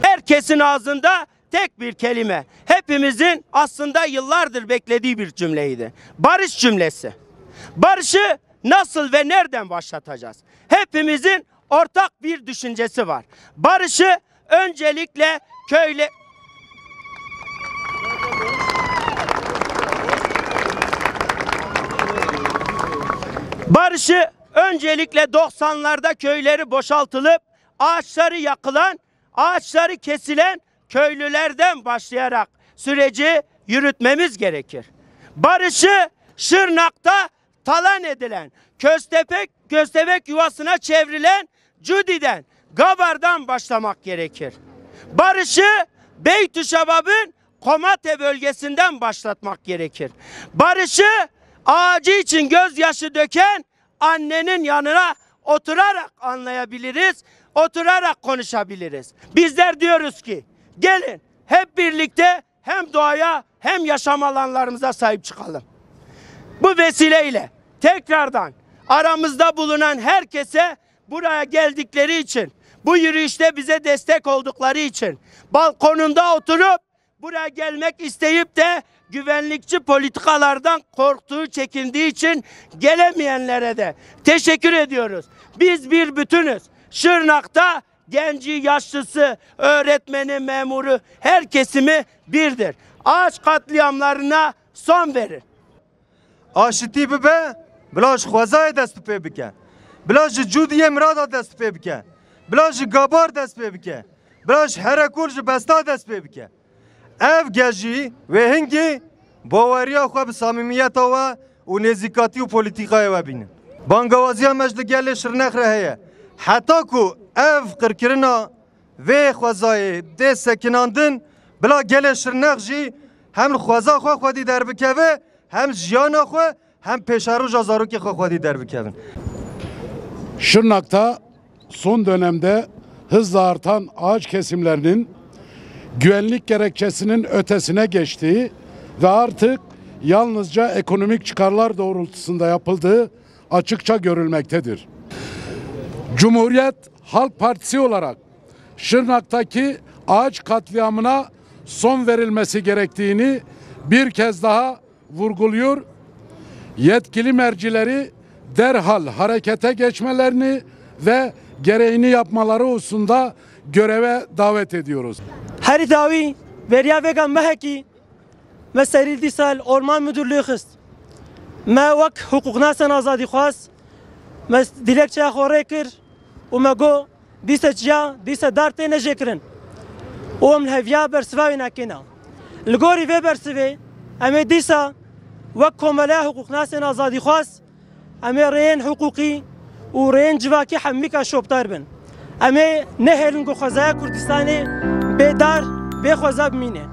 Herkesin ağzında tek bir kelime. Hepimizin aslında yıllardır beklediği bir cümleydi. Barış cümlesi. Barışı nasıl ve nereden başlatacağız? Hepimizin ortak bir düşüncesi var. Barışı öncelikle köyle... Barışı öncelikle 90'larda köyleri boşaltılıp ağaçları yakılan, ağaçları kesilen köylülerden başlayarak süreci yürütmemiz gerekir. Barışı Şırnak'ta talan edilen, köstebek yuvasına çevrilen Cudi'den, Gabar'dan başlamak gerekir. Barışı Beytüşşebab'ın Komate bölgesinden başlatmak gerekir. Barışı ağacı için gözyaşı döken annenin yanına oturarak anlayabiliriz, oturarak konuşabiliriz. Bizler diyoruz ki gelin hep birlikte hem doğaya hem yaşam alanlarımıza sahip çıkalım. Bu vesileyle tekrardan aramızda bulunan herkese buraya geldikleri için, bu yürüyüşte bize destek oldukları için, balkonunda oturup buraya gelmek isteyip de güvenlikçi politikalardan korktuğu, çekindiği için gelemeyenlere de teşekkür ediyoruz. Biz bir bütünüz. Şırnak'ta genci, yaşlısı, öğretmeni, memuru, her kesimi birdir. Ağaç katliamlarına son verin. Aşiti bibe, bilaj xwazaya dest pê bike. Bilaj Cudiye mirada dest pê bike. Bilaj Gabar dest pê bike. Bilaj Herekûr ji besta dest pê bike. Ev gejî ve hingî baweriya xwe bi samîmiyeta we û nêzîkatî û polîtîkaya we bînin. Bangewaziya me ji li gelê Şirnexê re heye. Heta ku ev qirkirina vê xwezayê dê sekinandin, bila gelê Şirnex jî hem li xweza xwe xwedî derbikeve, hem jiyana xwe hem pêşeroja zarokê xwe xwedî derbikevin. Şırnak'ta son dönemde hızla artan ağaç kesimlerinin güvenlik gerekçesinin ötesine geçtiği ve artık yalnızca ekonomik çıkarlar doğrultusunda yapıldığı açıkça görülmektedir. Cumhuriyet Halk Partisi olarak Şırnak'taki ağaç katliamına son verilmesi gerektiğini bir kez daha vurguluyor. Yetkili mercileri derhal harekete geçmelerini ve gereğini yapmaları hususunda göreve davet ediyoruz. Her davi veriya vegan meheki meseril disal orman müdürlüğü xist. Me vak hukuknasen azadi xwas mes dilekçe xore kir u me go dise çya dise darte ne jekrin. O hevya bersvavi nakina. Lgori ve bersive ame disa vak komela hukuknasen azadi xwas ame reyn hukuki u reyn civaki hammika şoptar bin. ame nehelin go xwezaya Kurdistanê bêdar bê xweza bimîne.